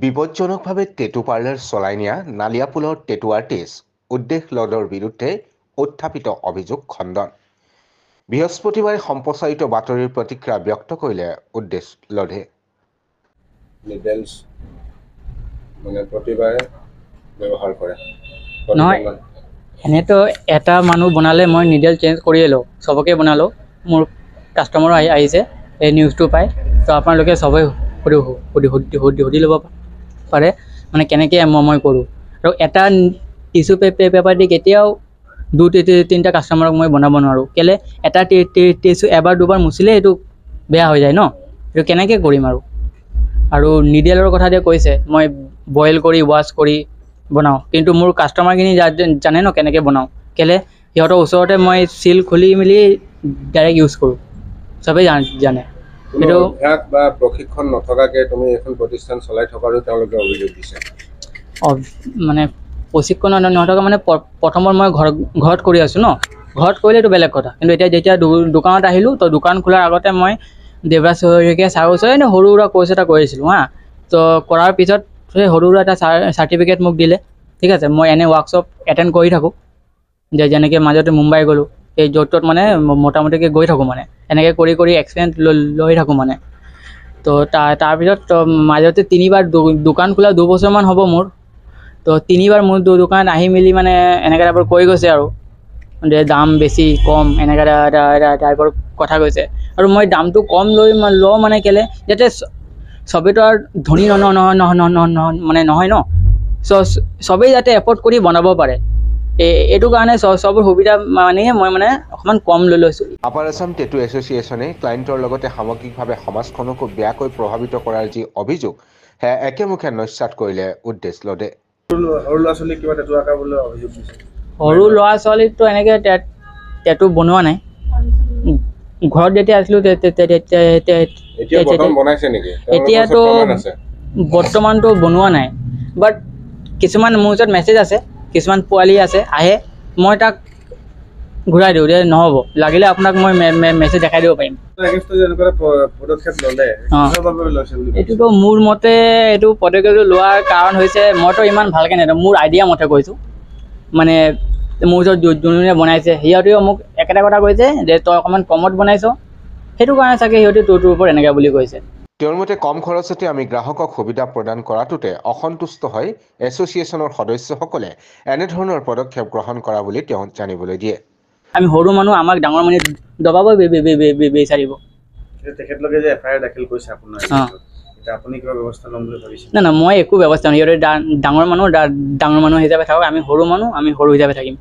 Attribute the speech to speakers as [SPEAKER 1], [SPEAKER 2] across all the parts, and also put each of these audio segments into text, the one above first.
[SPEAKER 1] বিপজ্জনকভাৱে টেটু পাৰ্লাৰ চলাই নিয়া নালিয়াপুলৰ টেটু আৰ্টিষ্ট উদ্দেশ লডৰ বিৰুদ্ধে উত্থাপিত অভিযোগ খণ্ডন। বৃহস্পতিবাৰে সম্প্ৰচাৰিত বাতৰিৰ প্ৰতিক্ৰিয়া ব্যক্ত কৰিলে উদ্দেশ লডে।
[SPEAKER 2] নিডেলছ মানে প্ৰতিবাৰে ব্যৱহাৰ কৰে।
[SPEAKER 3] নহয়, এনেতো এটা মানুহ বনালে মই নিডেল চেঞ্জ কৰিয়ে লওঁ, চবকে বনালোঁ। মোৰ কাষ্টমাৰো আহিছে এই নিউজটো পাই, তো আপোনালোকে চবেই সুধি ল'ব পাৰে মানে কেনেকৈ মই কৰোঁ। আৰু এটা টিচু পেপাৰ দি কেতিয়াও 2-3টা কাষ্টমাৰক মই বনাব নোৱাৰোঁ। কেলৈ এটা টিচু এবাৰ দুবাৰ মুচিলে এইটো বেয়া হৈ যায় ন, এইটো কেনেকৈ কৰিম। আৰু নিডেলৰ কথা যে কৈছে মই বইল কৰি ৱাছ কৰি বনাওঁ, কিন্তু মোৰ কাষ্টমাৰখিনি জানে ন কেনেকৈ বনাওঁ। কেলৈ সিহঁতৰ ওচৰতে মই চিল খুলি মেলি ডাইৰেক্ট ইউজ কৰোঁ, চবেই জানে।
[SPEAKER 2] এইটো বা প্ৰশিক্ষণ নথকাকৈ তুমি এখন প্ৰতিষ্ঠান চলাই থকাৰো তেওঁলোকে অভিযোগ দিছে।
[SPEAKER 3] মানে প্ৰশিক্ষণ নথকা মানে প্ৰথমত মই ঘৰত কৰি আছোঁ ন, ঘৰত কৰিলে এইটো বেলেগ কথা। কিন্তু এতিয়া যেতিয়া দোকানত আহিলোঁ, তো দোকান খোলাৰ আগতে মই দেৱৰাজ শইকীয়া ছাৰৰ ওচৰত এনেই সৰু সুৰা কোৰ্চ এটা কৰিছিলোঁ তো কৰাৰ পিছত সেই সৰু সুৰা এটা চাৰ্টিফিকেট মোক দিলে। ঠিক আছে, মই এনে ৱৰ্কশ্বপ এটেণ্ড কৰি থাকোঁ, যেনেকৈ মাজতে মুম্বাই গ'লোঁ, এই য'ত মানে মোটামুটিকৈ গৈ থাকোঁ, মানে এনেকৈ কৰি এক্সপিৰিয়েঞ্চ লৈ থাকোঁ মানে। তো তাৰপিছত মাজতে 3বাৰ দোকান খোলা 2 বছৰমান হ'ব মোৰ। তো 3বাৰ মোৰ দোকানত আহি মেলি মানে এনেকৈ টাইপৰ কৈ গৈছে আৰু যে দাম বেছি কম এনেকৈ টাইপৰ কথা কৈছে। আৰু মই দামটো কম লওঁ মানে কেলৈ, যাতে চবেইতো আৰু ধনী মানে নহয় ন, চবেই যাতে এফৰ্ড কৰি বনাব পাৰে, এইটো কাৰণে চবৰ সুবিধা মানেহে মই মানে অকণমান কম লৈ লৈছোঁ।
[SPEAKER 1] আপাৰ আছাম টেটু এছ'চিয়েশ্যনে ক্লায়েণ্টৰ লগতে সামগ্ৰিকভাৱে সমাজখনকো বেয়াকৈ প্ৰভাৱিত কৰাৰ যি অভিযোগ, সেয়া একেমুখে নস্যাৎ কৰিলে উদ্দেশ লডে।
[SPEAKER 2] সৰু ল'ৰা ছোৱালীক কিবা টেটু আঁকা বুলি অভিযোগ দিছে।
[SPEAKER 3] সৰু ল'ৰা ছোৱালীকতো এনেকৈ টেটু বনোৱা নাই। ঘৰত যেতিয়া আছিলোঁ এতিয়াতো বৰ্তমানতো বনোৱা নাই। বাট কিছুমান মোৰ ওচৰত মেছেজ আছে, কিছুমান পোৱালি আহে, মই তাক ঘূৰাই দিওঁ যে নহ'ব, লাগিলে আপোনাক মই মেছেজ দেখাই দিব পাৰিম। এইটোতো মোৰ মতে এইটো পদক্ষেপটো লোৱাৰ কাৰণ হৈছে, মইতো ইমান ভালকৈ নেজানো, মোৰ আইডিয়া মতে কৈছোঁ। মানে মোৰ ওচৰত যোনে বনাইছে সিহঁতেও মোক একেটা কথা কৈছে যে তই অকণমান কমত বনাইছ, সেইটো কাৰণে চাগে সিহঁতে তোৰ ওপৰত এনেকৈ বুলি কৈছে।
[SPEAKER 1] তেওঁৰ মতে কম খৰচতে আমি গ্ৰাহকক সুবিধা প্ৰদান কৰাটোতে অসন্তুষ্ট হৈ এছ'চিয়েশ্যনৰ সদস্যসকলে এনেধৰণৰ পদক্ষেপ গ্ৰহণ কৰা বুলি তেওঁ জানিবলৈ দিয়ে।
[SPEAKER 3] আমি সৰু মানুহ, আমাক ডাঙৰ মানুহে দবাব বিচাৰিব।
[SPEAKER 2] তেখেতলোকে যে এফআইআৰ দাখিল কৰিছে আপোনাৰ, আপুনি কিবা ব্যৱস্থা ল'ম বুলি ভাবিছে?
[SPEAKER 3] না, মই একো ব্যৱস্থা নলওঁ। সিহঁতে ডাঙৰ মানুহ হিচাপে থাকক, আমি সৰু মানুহ, আমি সৰু হিচাপে থাকিম।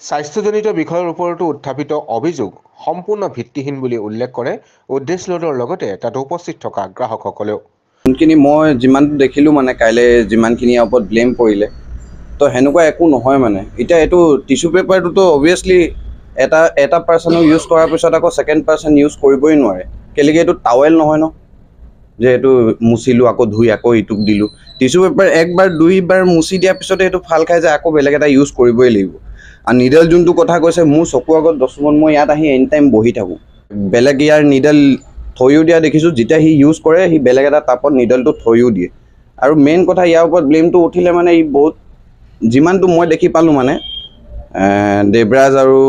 [SPEAKER 1] স্বাস্থ্যজনিত বিষয়ৰ ওপৰতো উত্থাপিত অভিযোগ সম্পূৰ্ণ ভিত্তিহীন বুলি উল্লেখ কৰে উদ্দেশ লডৰ লগতে তাত উপস্থিত থকা গ্ৰাহকসকলেও।
[SPEAKER 4] যোনখিনি মই যিমানটো দেখিলোঁ মানে কাইলৈ যিমানখিনি ইয়াৰ ওপৰত ব্লেম কৰিলে, তো সেনেকুৱা একো নহয় মানে। এতিয়া এইটো টিচু পেপাৰটোতো অভিয়াছলি এটা পাৰ্চনো ইউজ কৰাৰ পিছত আকৌ ছেকেণ্ড পাৰ্চন ইউজ কৰিবই নোৱাৰে। কেলেকি এইটো টাৱেল নহয় ন, যে এইটো মুচিলোঁ আকৌ ধুই আকৌ ইটোক দিলোঁ। টিচু পেপাৰ 1বাৰ 2বাৰ মুচি দিয়াৰ পিছতে সেইটো ফাল খাই যায়, আকৌ বেলেগ এটা ইউজ কৰিবই লাগিব। আৰু নিডেল যোনটো কথা কৈছে, মোৰ চকুৰ আগত 10 মিনিট মই ইয়াত আহি এনি টাইম বহি থাকোঁ, বেলেগ ইয়াৰ নিডেল থৈও দিয়া দেখিছোঁ। যেতিয়া সি ইউজ কৰে সি বেলেগ এটা টাপত নিডেলটো থৈও দিয়ে। আৰু মেইন কথা ইয়াৰ ওপৰত ব্লেমটো উঠিলে মানে ই বহুত, যিমানটো মই দেখি পালোঁ মানে দেৱৰাজ আৰু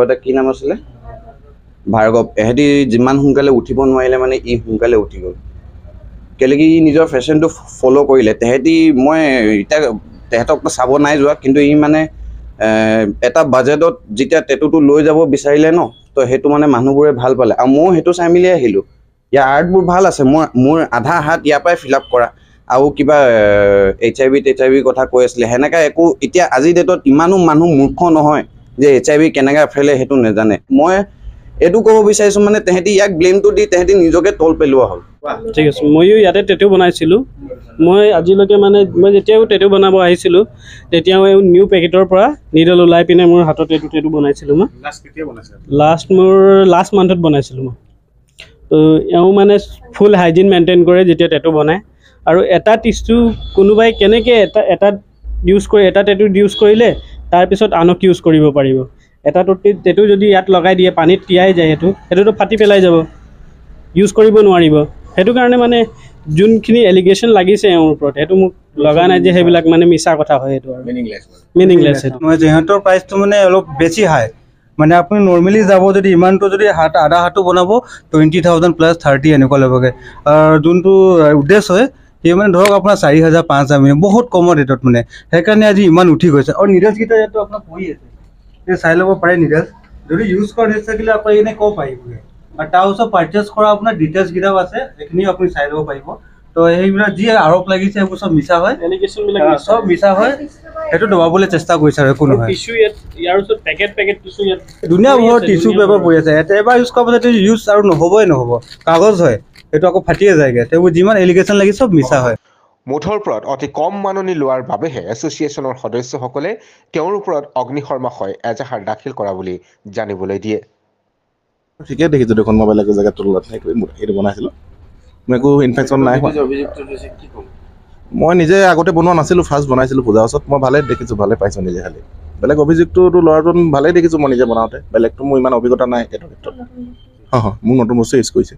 [SPEAKER 4] এটা কি নাম আছিলে ভাৰ্গৱ, এহেঁতি যিমান সোনকালে উঠিব নোৱাৰিলে মানে ই সোনকালে উঠি গ'ল। কেলেকি ই নিজৰ ফেশ্বনটো ফ'ল' কৰিলে। মই এতিয়া তেহেঁতক চাব নাই যোৱা, কিন্তু ই মানে এটা বাজেটত যেতিয়া টেটুটো লৈ যাব বিচাৰিলে ন, তো সেইটো মানে মানুহবোৰে ভাল পালে। আৰু ময়ো সেইটো চাই মেলি আহিলোঁ, ইয়াৰ আৰ্টবোৰ ভাল আছে। মোৰ আধা হাত ইয়াৰ পৰাই ফিল আপ কৰা। আৰু কিবা HIV কথা কৈ আছিলে, সেনেকৈ একো এতিয়া আজিৰ ডেটত ইমানো মানুহ মূৰ্খ নহয় যে HIV কেনেকৈ ফেলে সেইটো নাজানে। মই এইটো ক'ব বিচাৰিছোঁ মানে তেহেঁতি ইয়াক ব্লেমটো দি তেহেঁতি নিজকে তল পেলোৱা হ'ল।
[SPEAKER 5] ঠিক আছে, ময়ো ইয়াতে টেটু বনাইছিলোঁ। মই আজিলৈকে মানে মই যেতিয়াও টেটু বনাব আহিছিলোঁ, তেতিয়াও নিউ পেকেটৰ পৰা নিডল ওলাই পিনে মোৰ হাতত টেটু বনাইছিলোঁ। মই লাষ্ট মান্থত বনাইছিলোঁ মই। তো এওঁ মানে ফুল হাইজিন মেইনটেইন কৰে যেতিয়া টেটু বনায়। আৰু এটা টিচু কোনোবাই কেনেকৈ এটা ইউজ কৰি এটা টেটু ইউজ কৰিলে তাৰপিছত আনক ইউজ কৰিব পাৰিব। এটা টেটু যদি ইয়াত লগাই দিয়ে, পানীত তিয়াই যায়, সেইটোতো ফাটি পেলাই যাব, ইউজ কৰিব নোৱাৰিব। সেইটো কাৰণে মানে যোনখিনি এলিগেশ্যন লাগিছে এওঁৰ ওপৰত সেইটো মোক লগা নাই যে সেইবিলাক মানে মিছা কথা হয় সেইটো আৰু মিনিংলেছ সেইটো
[SPEAKER 6] মই যিহেতৰ প্ৰাইচটো মানে অলপ বেছি হাই মানে আপুনি নৰ্মেলি যাব যদি ইমানটো যদি আধা হাতটো বনাব 20,000 প্লাছ 30 এনেকুৱা ল'বগৈ আৰু যোনটো উদ্দেশ্য হয় সেই মানে ধৰক আপোনাৰ 4,000 5,000 মানে বহুত কমৰ ৰেটত মানে সেইকাৰণে আজি ইমান উঠি গৈছে আৰু নিডালছকেইটা ইয়াতো আপোনাৰ পৰি আছে এই চাই ল'ব পাৰে নিডালছ যদি ইউজ কৰা নিডালছ থাকিলে আপুনি এনে ক'ব পাৰিবগৈ আৰু তাৰ ওচৰত পাৰ্চেছ কৰা আপোনাৰ ডিটেইলছকেইটাও আছে সেইখিনিও আপুনি চাই ল'ব পাৰিব তো সেইবিলাক যি আৰোপ লাগিছে সেইবোৰ চব মিছা হয়
[SPEAKER 5] এলিগেশ্যনবিলাক
[SPEAKER 6] চব মিছা হয় সেইটো দবাবলৈ চেষ্টা কৰিছে আৰু একো নহয়
[SPEAKER 5] টিচু ইয়াত ইয়াৰ ওচৰত পেকেট টিচু ইয়াত
[SPEAKER 6] ধুনীয়া বহুত টিচু পেপাৰ পৰি আছে ইয়াতে এবাৰ ইউজ কৰাৰ পাছত ইউজ আৰু নহ'বই নহ'ব কাগজ হয় সেইটো আকৌ ফাটিয়ে যায়গৈ সেইবোৰ যিমান এলিগেশ্যন লাগি চব মিছা হয়
[SPEAKER 1] মুঠৰ ওপৰত অতি কম মাননি লোৱাৰ বাবেহে এছ'চিয়েশ্যনৰ সদস্যসকলে তেওঁৰ ওপৰত অগ্নিশৰ্মা এজাহাৰ দাখিল কৰা বুলি জানিবলৈ দিয়ে।
[SPEAKER 7] ঠিকে দেখিছোঁ দেখোন মই বেলেগ জেগাত তলত এইটো বনাইছিলোঁ মোৰ একো ইনফেকশ্যন নাই হোৱা মই নিজে আগতে বনোৱা নাছিলোঁ ফাৰ্ষ্ট বনাইছিলোঁ পূজাৰ ওচৰত মই ভালেই দেখিছোঁ ভালেই পাইছোঁ নিজে খালি বেলেগ অভিযোগটোতো ল'ৰাটো ভালেই দেখিছোঁ মই নিজে বনাওঁতে বেলেগটো মোৰ ইমান অভিজ্ঞতা নাই সেইটো ক্ষেত্ৰত মোক নতুন বস্তু ইউজ কৰিছে।